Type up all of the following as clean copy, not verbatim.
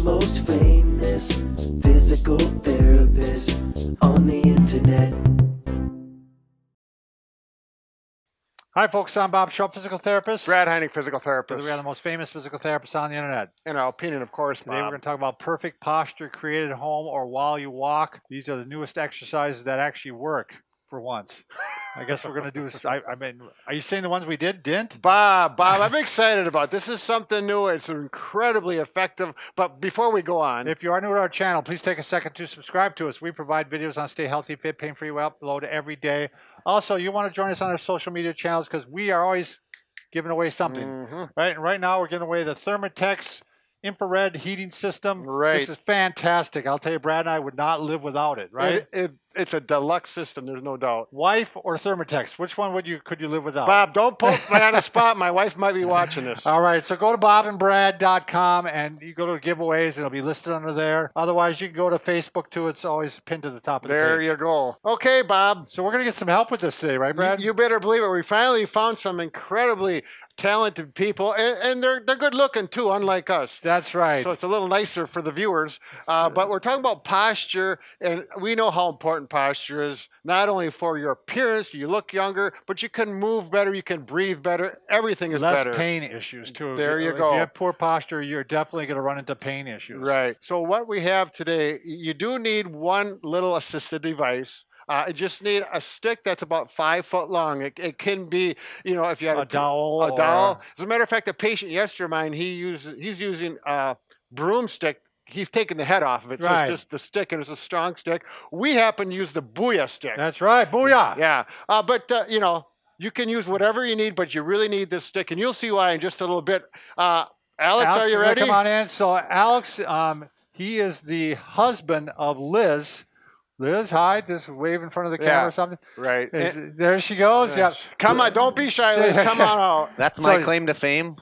most famous physical therapist on the internet. Hi, folks. I'm Bob Schrupp, physical therapist. Brad Heineck, physical therapist. We are the most famous physical therapists on the internet. In our opinion, of course, Today we're going to talk about perfect posture created at home or while you walk. These are the newest exercises that actually work for once. I guess we're going to do, I mean, are you saying the ones we didn't? Bob, I'm excited about this. This is something new. It's incredibly effective. But before we go on, If you are new to our channel, please take a second to subscribe to us. We provide videos on stay healthy, fit, pain-free. We upload every day. Also, you want to join us on our social media channels because we are always giving away something. Right? And right now we're giving away the Thermotex infrared heating system. Right. This is fantastic. I'll tell you, Brad and I would not live without it, right? It's a deluxe system, there's no doubt. Wife or Thermotex? Which one could you live without? Bob, don't put me on the spot. My wife might be watching this. All right, so go to bobandbrad.com and you go to giveaways. It'll be listed under there. Otherwise, you can go to Facebook too. It's always pinned to the top of the page. There you go. Okay, Bob. So we're going to get some help with this today, right, Brad? You better believe it. We finally found some incredibly talented people, and they're good looking too, unlike us. That's right. So it's a little nicer for the viewers. But we're talking about posture, and we know how important posture is, not only for your appearance, you look younger, but you can move better, you can breathe better, everything is better. Less pain issues too. There you go. If you have poor posture, you're definitely going to run into pain issues. Right. So what we have today, you do need one little assisted device. You just need a stick that's about 5 foot long. It can be, you know, if you had A dowel. A dowel. As a matter of fact, a patient yesterday of mine, he's using a broomstick. He's taking the head off of it, so Right. it's just the stick, and it's a strong stick. We happen to use the BOOYAH Stik. That's right. Booyah. Yeah. But, you know, you can use whatever you need, but you really need this stick, and you'll see why in just a little bit. Alex, are you ready? Come on in. So Alex, he is the husband of Liz. Liz, hi. Just wave in front of the camera or something. Right. There she goes. Yeah. Come on, don't be shy, Liz. Come on out. That's my claim to fame.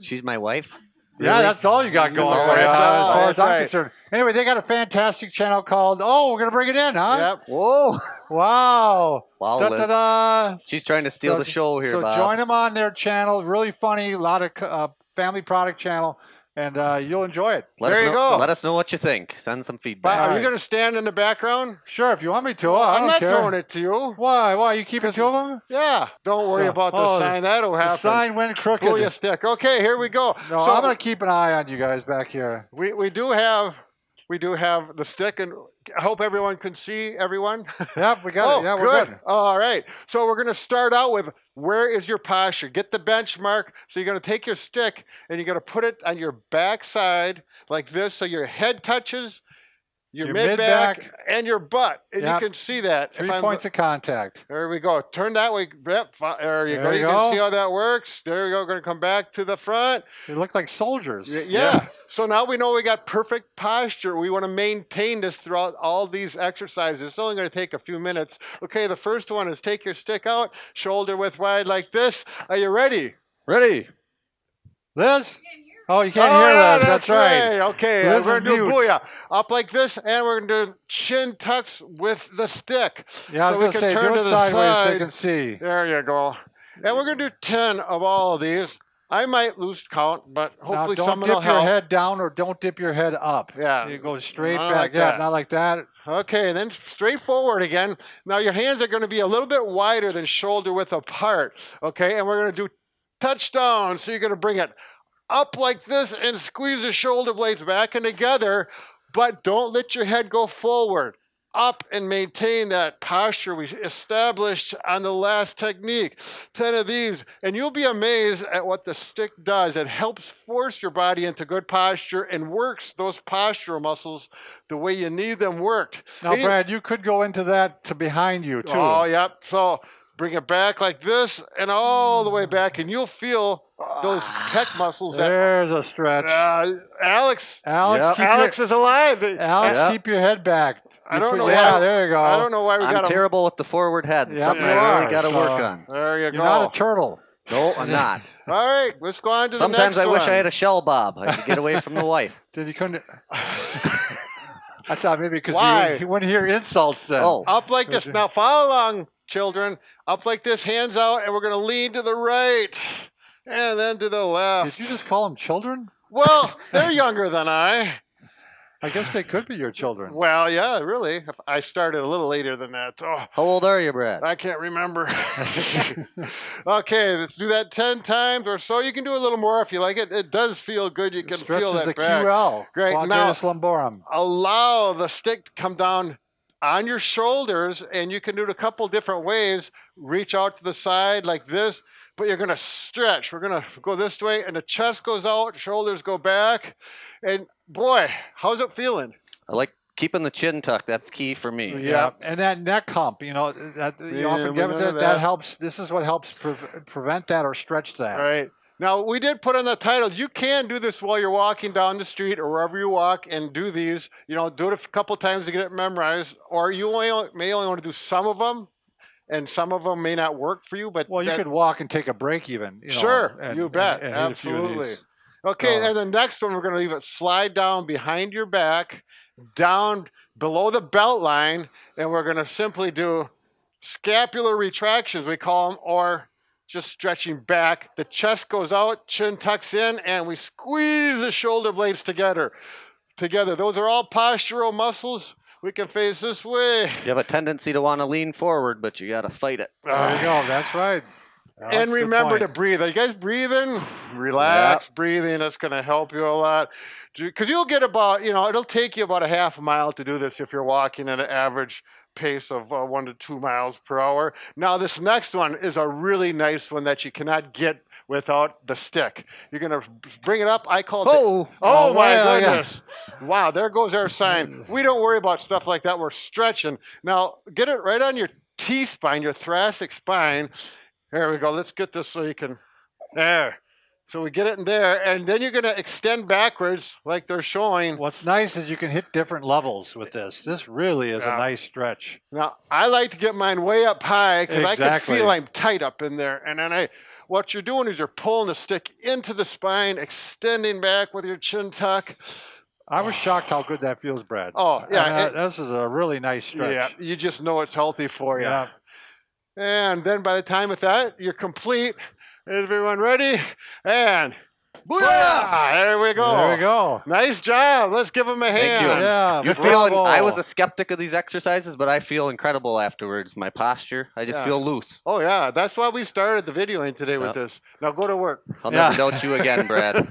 She's my wife. Yeah, that's all you got going for you, as far as I'm concerned. Anyway, they got a fantastic channel called, we're going to bring it in, huh? Yep. Whoa. Wow. Wow, Da-da-da. She's trying to steal the show here, So Bob. join them on their channel. Really funny, a lot of family product channel, and you'll enjoy it. There you go. Let us know what you think. Send some But feedback. are you going to stand in the background? Sure, if you want me to. I I'm don't not care. throwing it to you. Why? Why? You keeping two of them? Yeah. Don't worry about the sign. That'll happen. The sign went crooked. BOOYAH Stik. Okay, here we go. No, so I'm going to keep an eye on you guys back here. we do have the stick, and I hope everyone can see everyone. Yep, we got it. Yeah, we're good. All right. So we're going to start out with, where is your posture? Get the benchmark. So you're going to take your stick and you're going to put it on your back side like this, so your head touches your mid-back and your butt. And you can see that. 3 points of contact. There we go. Turn that way. Yep. There you go. You can see how that works. There we go. We're going to come back to the front. They look like soldiers. Yeah. So now we know we got perfect posture. We want to maintain this throughout all these exercises. It's only going to take a few minutes. Okay, the first one is take your stick out, shoulder width wide like this. Are you ready? Ready. Liz? Oh, you can't hear Liz. That's right. Okay, Liz we're going to is do mute. BOOYAH. Up like this, and we're going to do chin tucks with the stick. Yeah, I was going to say, do it sideways so you can see. There you go. And we're going to do 10 of all of these. I might lose count, but hopefully now, someone will don't dip your help. head down or don't dip your head up. Yeah. You go straight Not back. like Yeah, that. not like that. Okay, and then straight forward again. Now your hands are going to be a little bit wider than shoulder width apart. Okay, and we're going to do touchdown. So you're going to bring it up like this and squeeze the shoulder blades back and together, but don't let your head go forward. Up and maintain that posture we established on the last technique. 10 of these, and you'll be amazed at what the stick does. It helps force your body into good posture and works those postural muscles the way you need them worked. Now, Brad, you could go into that to behind you, too. Oh, yep. So bring it back like this and all the way back, and you'll feel those pec muscles. There's a stretch. Alex Alex is alive. Alex, keep your head back. I don't know Yeah, why. there you go. I don't know why we got I'm terrible with the forward head. Yeah, Something you I really are, got to so- work on. There you You're go. not a turtle. No, I'm not. All right, let's go on to the next Sometimes I wish one. I had a shell bob. I could get away from the wife. Did you couldn't? I thought maybe because Why? you wouldn't hear insults then. Oh. Up like this. Now follow along, children. Up like this, hands out, and we're going to lean to the right and then to the left. Did you just call them children? Well, they're younger than I. I guess they could be your children. Well, yeah, really. I started a little later than that. Oh, How old are you, Brad? I can't remember. Okay, let's do that 10 times or so. You can do a little more if you like it. It does feel good. You can Stretches feel that the back. QL. Great. Now, Quadratus lumborum. allow the stick to come down on your shoulders, and you can do it a couple different ways. Reach out to the side like this, but you're going to stretch. We're going to go this way, and the chest goes out, shoulders go back. And boy, how's it feeling? I like keeping the chin tucked. That's key for me. Yeah. And that neck hump, you know, that you Yeah, often we give know it, that that. helps. This is what helps prevent that or stretch that. All right. Now, we did put on the title, you can do this while you're walking down the street or wherever you walk and do these. You know, do it a couple times to get it memorized, or you may only want to do some of them, and some of them may not work for you. But Well, you could walk and take a break even. You know, sure, and- you bet. and hit a few of Absolutely. these. Okay, Oh. and the next one, we're going to leave it slide down behind your back, down below the belt line, and we're going to simply do scapular retractions, we call them, or just stretching back. The chest goes out, chin tucks in, and we squeeze the shoulder blades together. Those are all postural muscles. We can face this way. You have a tendency to want to lean forward, but you got to fight it. There you go. That's right. And Good remember to point. breathe. Are you guys breathing? Relax, breathing. That's going to help you a lot. Because you'll get about, it'll take you about a half a mile to do this if you're walking at an average pace of 1 to 2 miles per hour. Now, this next one is a really nice one that you cannot get without the stick. You're going to bring it up. I call it. Oh! Oh, my yeah, yeah. goodness. Wow, there goes our sign. We don't worry about stuff like that. We're stretching. Now, get it right on your T-spine, your thoracic spine. There we go. Let's get this so you can. There. So we get it in there, and then you're going to extend backwards like they're showing. What's nice is you can hit different levels with this. This really is Yeah. a nice stretch. Now, I like to get mine way up high because I can Exactly. feel I'm tight up in there. And then what you're doing is you're pulling the stick into the spine, extending back with your chin tuck. I was shocked how good that feels, Brad. Oh, yeah. This is a really nice stretch. Yeah, you just know it's healthy for you. Yeah. And then by the time with that, you're complete. Everyone ready? And Booyah! there we go. There we go. Nice job. Let's give them a hand. you. Yeah. You feeling? bravo. I was a skeptic of these exercises, but I feel incredible afterwards. My posture, I just Yeah. feel loose. Oh, yeah. That's why we started the videoing today with Yep. this. Now go to work. I'll Yeah. never doubt you again, Brad.